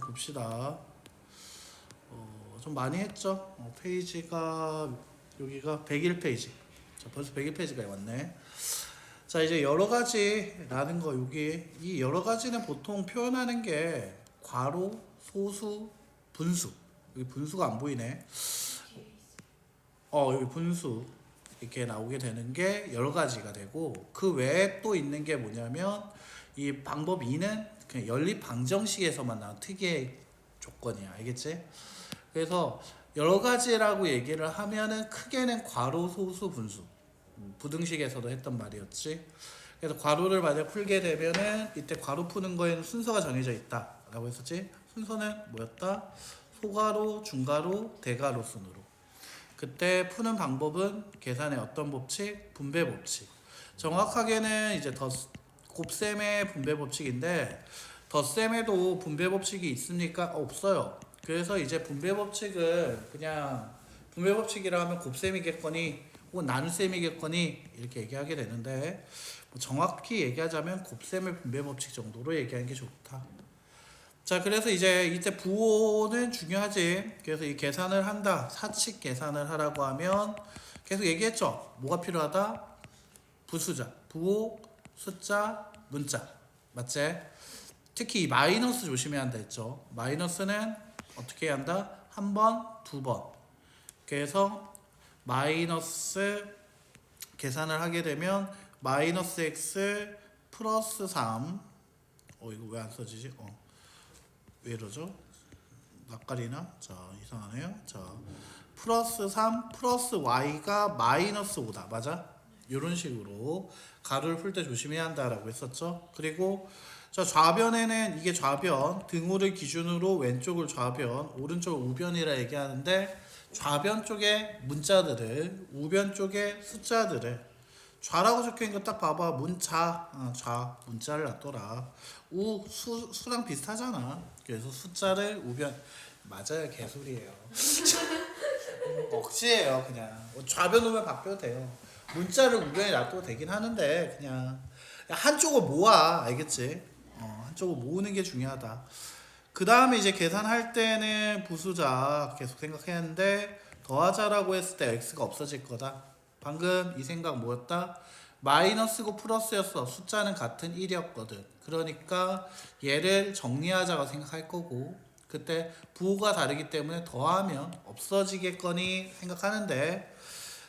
봅시다. 좀 많이 했죠. 페이지가 여기가 101페이지. 자, 벌써 101페이지가 왔네. 자, 이제 여러 가지라는 거, 여기 이 여러 가지는 보통 표현하는 게 괄호, 소수, 분수. 여기 분수가 안 보이네. 여기 분수 이렇게 나오게 되는 게 여러 가지가 되고, 그 외에 또 있는 게 뭐냐면 이 방법 2는 그냥 연립 방정식에서만 나온 특이의 조건이야. 알겠지? 그래서 여러 가지라고 얘기를 하면은 크게는 괄호, 소수, 분수. 부등식에서도 했던 말이었지. 그래서 괄호를 만약 풀게 되면은 이때 괄호 푸는 거에는 순서가 정해져 있다 라고 했었지. 순서는 뭐였다? 소괄호, 중괄호, 대괄호 순으로. 그때 푸는 방법은 계산의 어떤 법칙? 분배 법칙. 정확하게는 이제 곱셈의 분배 법칙인데, 덧셈에도 분배 법칙이 있습니까? 없어요. 그래서 이제 분배 법칙을 그냥 분배 법칙이라 하면 곱셈이겠거니 혹은 나눗셈이겠거니 이렇게 얘기하게 되는데, 정확히 얘기하자면 곱셈의 분배 법칙 정도로 얘기하는 게 좋다. 자, 그래서 이제 이때 부호는 중요하지. 그래서 이 계산을 한다, 사칙 계산을 하라고 하면 계속 얘기했죠. 뭐가 필요하다? 부수자, 부호, 숫자, 문자. 맞지? 특히 이 마이너스 조심해야 한다 했죠. 마이너스는 어떻게 해야 한다? 한 번, 두 번. 그래서 마이너스 계산을 하게 되면 마이너스 x 플러스 3. 이거 왜 안 써지지? 왜 이러죠? 낯가리나? 자, 이상하네요. 자, 플러스 3 플러스 y가 마이너스 5다. 맞아? 이런 식으로 가로를 풀 때 조심해야 한다라고 했었죠. 그리고 자, 좌변에는 이게 좌변, 등호를 기준으로 왼쪽을 좌변, 오른쪽을 우변이라 얘기하는데, 좌변 쪽에 문자들을, 우변 쪽에 숫자들을, 좌라고 적혀있는 거 딱 봐봐. 문자, 문자를 놔둬라. 수랑 비슷하잖아. 그래서 숫자를 우변. 맞아요, 개소리예요. 억지예요, 그냥. 좌변 우변 바뀌어도 돼요. 문자를 우변에 놔둬도 되긴 하는데, 그냥 한쪽을 모아. 알겠지? 한쪽을 모으는 게 중요하다. 그 다음에 이제 계산할 때는 부수자 계속 생각해야 하는데, 더하자라고 했을 때 x가 없어질 거다. 방금 이 생각 뭐였다? 마이너스고 플러스였어. 숫자는 같은 1이었거든. 그러니까 얘를 정리하자고 생각할 거고, 그때 부호가 다르기 때문에 더하면 없어지겠거니 생각하는데,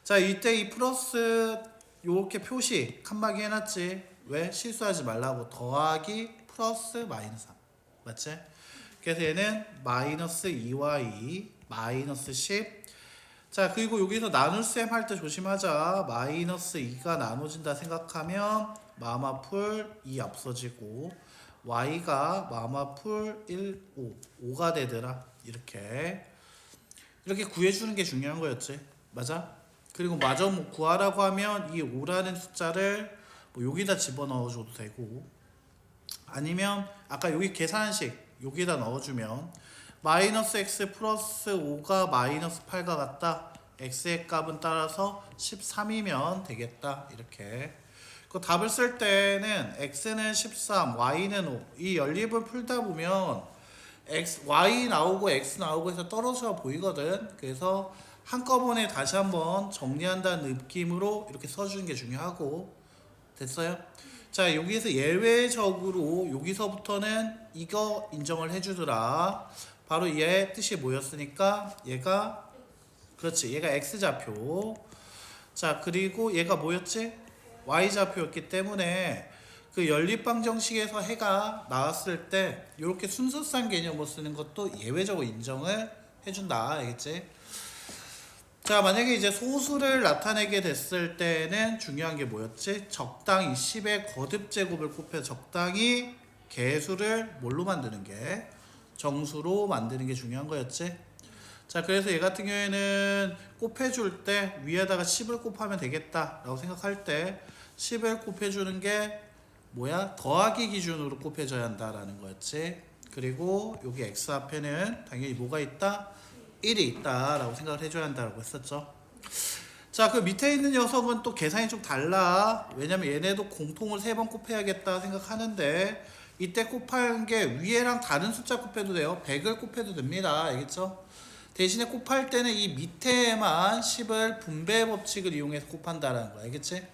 자, 이때 이 플러스 요렇게 표시 칸막이 해놨지. 왜? 실수하지 말라고. 더하기 플러스 마이너스 3. 맞지? 그래서 얘는 마이너스 2y 마이너스 10. 자, 그리고 여기서 나눗셈 할 때 조심하자. 마이너스 2가 나눠진다 생각하면 마마풀 2 없어지고, y가 마마풀 1, 5가 되더라. 이렇게 구해주는 게 중요한 거였지. 맞아? 그리고 마저 뭐 구하라고 하면 이 5라는 숫자를 뭐 여기다 집어넣어줘도 되고, 아니면 아까 여기 계산식 여기다 넣어주면 마이너스 x 플러스 5가 마이너스 8과 같다. x의 값은 따라서 13이면 되겠다. 이렇게. 그 답을 쓸 때는 x는 13, y는 5. 이 연립을 풀다 보면 y 나오고 x 나오고 해서 떨어져 보이거든. 그래서 한꺼번에 다시 한번 정리한다는 느낌으로 이렇게 써주는 게 중요하고. 됐어요? 자, 여기서 예외적으로 여기서부터는 이거 인정을 해주더라. 바로 얘 뜻이 뭐였으니까 얘가, 그렇지, 얘가 x좌표. 자, 그리고 얘가 뭐였지? y좌표였기 때문에 그 연립방정식에서 해가 나왔을 때 이렇게 순서상 개념으로 쓰는 것도 예외적으로 인정을 해준다. 알겠지? 자, 만약에 이제 소수를 나타내게 됐을 때는 중요한 게 뭐였지? 적당히 10의 거듭제곱을 곱해 적당히 개수를 뭘로 만드는 게? 정수로 만드는 게 중요한 거였지? 자, 그래서 얘 같은 경우에는 곱해줄 때 위에다가 10을 곱하면 되겠다 라고 생각할 때 10을 곱해주는 게 뭐야? 더하기 기준으로 곱해줘야 한다라는 거였지. 그리고 여기 x 앞에는 당연히 뭐가 있다? 1이 있다라고 생각을 해줘야 한다고 했었죠. 자, 그 밑에 있는 녀석은 또 계산이 좀 달라. 왜냐면 얘네도 공통을 3번 곱해야겠다 생각하는데 이때 곱하는 게 위에랑 다른 숫자 곱해도 돼요. 100을 곱해도 됩니다. 알겠죠? 대신에 곱할 때는 이 밑에만 10을 분배 법칙을 이용해서 곱한다라는 거. 알겠지?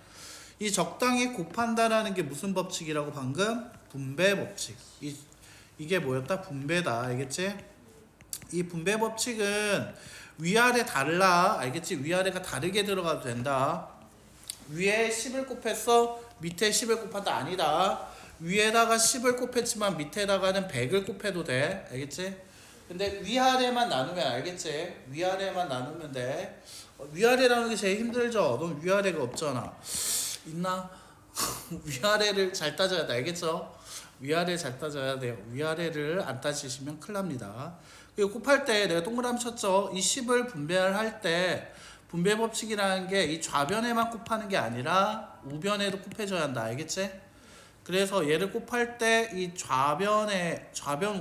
이 적당히 곱한다라는 게 무슨 법칙이라고 방금? 분배 법칙. 이게 뭐였다? 분배다. 알겠지? 이 분배 법칙은 위아래 달라. 알겠지? 위아래가 다르게 들어가도 된다. 위에 10을 곱했어. 밑에 10을 곱한다. 아니다. 위에다가 10을 곱했지만 밑에다가는 100을 곱해도 돼. 알겠지? 근데 위아래만 나누면 알겠지? 위아래만 나누면 돼. 위아래라는 게 제일 힘들죠? 넌 위아래가 없잖아. 있나? 위아래를 잘 따져야 돼. 알겠죠? 위아래 잘 따져야 돼요. 위아래를 안 따지시면 큰일 납니다. 그리고 곱할 때 내가 동그라미 쳤죠? 이 10을 분배할 때 분배 법칙이라는 게 이 좌변에만 곱하는 게 아니라 우변에도 곱해줘야 한다. 알겠지? 그래서 얘를 곱할 때 이 좌변,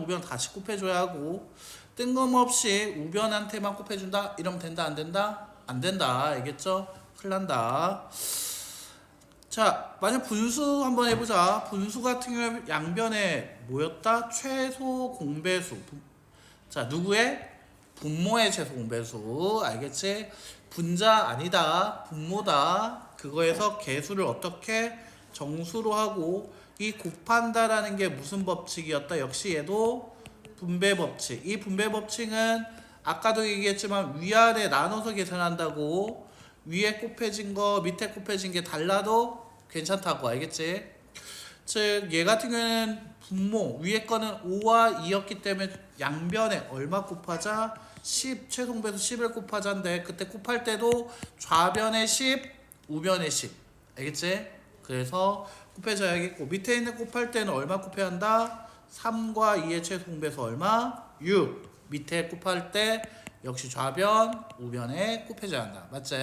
우변 다시 곱해줘야 하고 뜬금없이 우변한테만 곱해준다? 이러면 된다? 안 된다? 안 된다. 알겠죠? 큰일 난다. 자, 만약 분수 한번 해보자. 분수 같은 경우에 양변에 뭐였다? 최소 공배수. 자, 누구의? 분모의 최소 공배수. 알겠지? 분자 아니다. 분모다. 그거에서 개수를 어떻게? 정수로 하고 이 곱한다라는 게 무슨 법칙이었다? 역시 얘도 분배 법칙. 이 분배 법칙은 아까도 얘기했지만 위아래 나눠서 계산한다고 위에 곱해진 거 밑에 곱해진 게 달라도 괜찮다고. 알겠지? 즉 얘 같은 경우에는 분모 위에 거는 5와 2였기 때문에 양변에 얼마 곱하자? 10 최종배수 10을 곱하자인데 그때 곱할 때도 좌변에 10 우변에 10 알겠지? 그래서 곱해줘야겠고 밑에 있는 곱할 때는 얼마 곱해야 한다? 3과 2의 최종배수 얼마? 6 밑에 곱할 때 역시 좌변 우변에 곱해줘야 한다. 맞지?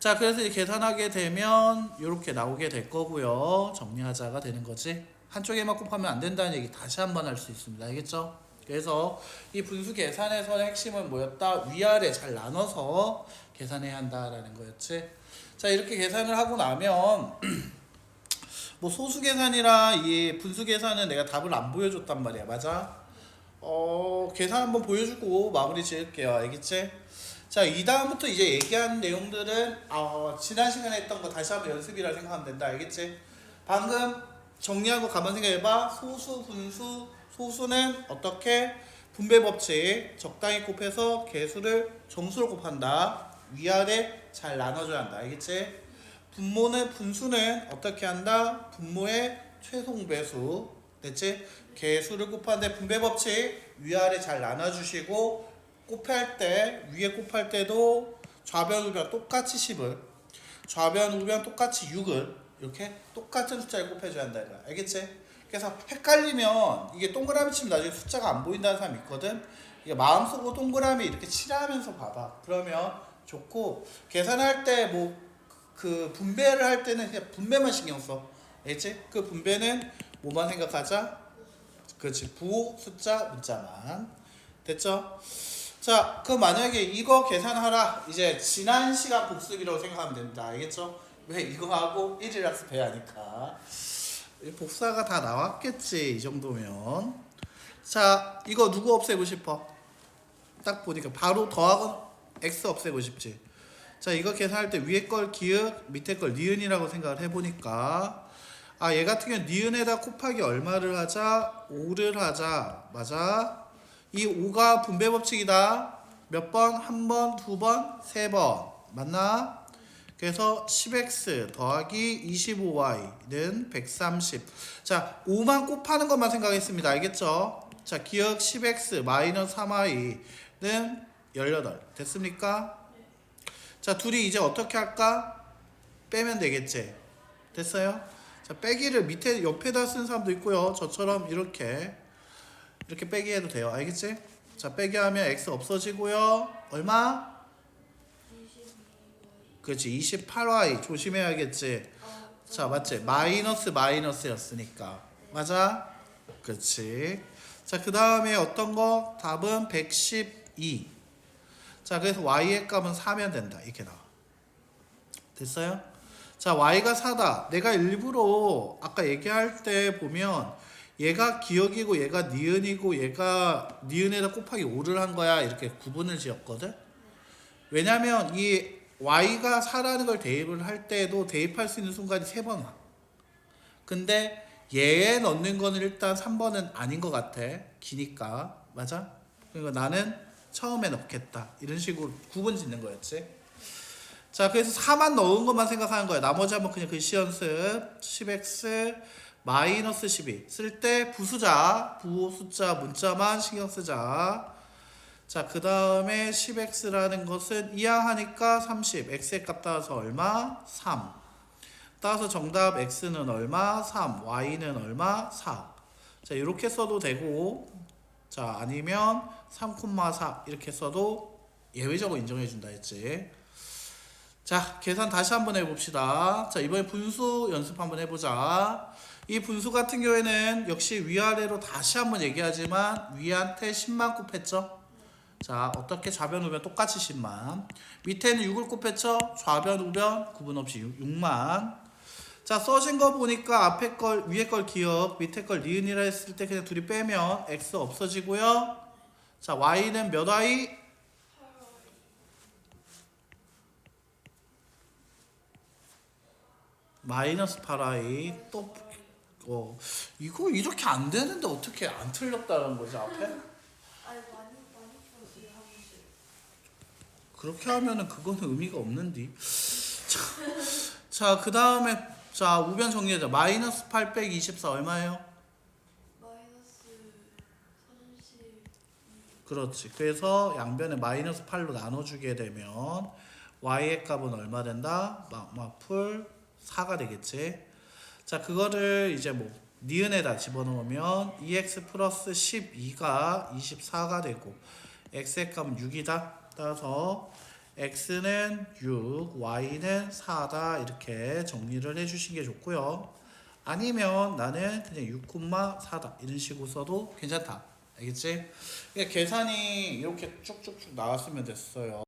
자, 그래서 이제 계산하게 되면 이렇게 나오게 될 거고요. 정리하자가 되는 거지. 한쪽에만 곱하면 안 된다는 얘기 다시 한번 할 수 있습니다. 알겠죠? 그래서 이 분수 계산에서의 핵심은 뭐였다? 위아래 잘 나눠서 계산해야 한다라는 거였지. 자, 이렇게 계산을 하고 나면 뭐 소수 계산이라 이 분수 계산은 내가 답을 안 보여줬단 말이야. 맞아? 계산 한번 보여주고 마무리 지을게요. 알겠지? 자, 이 다음부터 이제 얘기한 내용들은 지난 시간에 했던 거 다시 한번 연습이라 생각하면 된다. 알겠지? 방금 정리하고 가만 생각해봐. 소수, 분수, 소수는 어떻게? 분배 법칙 적당히 곱해서 개수를 정수로 곱한다. 위아래 잘 나눠줘야 한다. 알겠지? 분수는 어떻게 한다? 분모의 최소공배수. 됐지? 개수를 곱하는데 분배 법칙 위아래 잘 나눠주시고 곱할 때 위에 곱할 때도 좌변 우변 똑같이 10을 좌변 우변 똑같이 6을 이렇게 똑같은 숫자를 곱해줘야 한다 이거야. 알겠지? 그래서 헷갈리면 이게 동그라미 치면 나중에 숫자가 안 보인다는 사람이 있거든. 이게 마음속으로 동그라미 이렇게 칠하면서 봐봐. 그러면 좋고 계산할 때 뭐 그 분배를 할 때는 그냥 분배만 신경 써. 알겠지? 그 분배는 뭐만 생각하자? 그렇지. 부, 숫자, 문자만. 됐죠? 자, 그럼 만약에 이거 계산하라. 이제 지난 시간 복습이라고 생각하면 됩니다. 알겠죠? 왜 이거 하고 1일 학습해야 하니까. 복사가 다 나왔겠지. 이 정도면. 자, 이거 누구 없애고 싶어? 딱 보니까 바로 더하고 x 없애고 싶지. 자, 이거 계산할 때 위에 걸 기역, 밑에 걸 니은이라고 생각을 해보니까 얘 같은 경우는 니은에다 곱하기 얼마를 하자? 5를 하자. 맞아? 이 5가 분배 법칙이다. 몇 번? 한 번, 두 번, 세 번. 맞나? 그래서 10x 더하기 25y는 130. 자, 5만 곱하는 것만 생각했습니다. 알겠죠? 자, 기억 10x 마이너스 3y는 18. 됐습니까? 자, 둘이 이제 어떻게 할까? 빼면 되겠지? 됐어요? 자, 빼기를 밑에 옆에다 쓴 사람도 있고요. 저처럼 이렇게 빼기 해도 돼요. 알겠지? 자, 빼기 하면 x 없어지고요. 얼마? 그렇지. 28y 조심해야겠지. 자, 맞지? 마이너스였으니까. 맞아? 그렇지. 자, 그 다음에 어떤 거? 답은 112. 자, 그래서 y의 값은 4면 된다. 이렇게 나와. 됐어요? 자, y가 4다. 내가 일부러 아까 얘기할 때 보면 얘가 기억이고 얘가 니은이고 얘가 니은에다 곱하기 5를 한 거야. 이렇게 구분을 지었거든. 왜냐면 이 y가 4라는 걸 대입을 할 때도 대입할 수 있는 순간이 3번 와. 근데 얘에 넣는 거는 일단 3번은 아닌 것 같아. 기니까. 맞아? 그러니까 나는 처음에 넣겠다. 이런 식으로 구분 짓는 거였지. 자, 그래서 4만 넣은 것만 생각하는 거야. 나머지 한번 그냥 글씨 연습. 10x 마이너스 12 쓸 때 부수자, 부호 숫자 문자만 신경 쓰자. 자, 그 다음에 10x라는 것은 이항하니까 30. x의 값 따라서 얼마? 3. 따라서 정답 x는 얼마? 3. y는 얼마? 4. 자, 이렇게 써도 되고, 자, 아니면 3,4 이렇게 써도 예외적으로 인정해 준다 했지. 자, 계산 다시 한번 해봅시다. 자, 이번에 분수 연습 한번 해보자. 이 분수 같은 경우에는 역시 위아래로 다시 한번 얘기하지만 위한테 10만 곱했죠. 자, 어떻게 좌변 우변 똑같이 10만. 밑에는 6을 곱했죠. 좌변 우변 구분 없이 6만. 자, 써진 거 보니까 앞에 걸 위에 걸 기억, 밑에 걸 니은이라 했을 때 그냥 둘이 빼면 x 없어지고요. 자, y는 몇 y? 마이너스 8i. 또 이거 이렇게 안 되는데 어떻게 안 틀렸다는 거지 앞에? 아니 많이 풀었어요 하면서. 그렇게 하면은 그거는 의미가 없는디. 자, 그 다음에 자, 우변 정리하자. 마이너스 8 빼기 24 얼마예요? 마이너스 32. 그렇지. 그래서 양변에 마이너스 8로 나눠주게 되면 y의 값은 얼마 된다? 풀 4가 되겠지. 자, 그거를 이제 뭐 니은에다 집어넣으면 2x 플러스 12가 24가 되고 x의 값은 6이다. 따라서 x는 6, y는 4다. 이렇게 정리를 해주신 게 좋고요. 아니면 나는 그냥 6,4다. 이런 식으로 써도 괜찮다. 알겠지? 그러니까 계산이 이렇게 쭉쭉쭉 나왔으면 됐어요.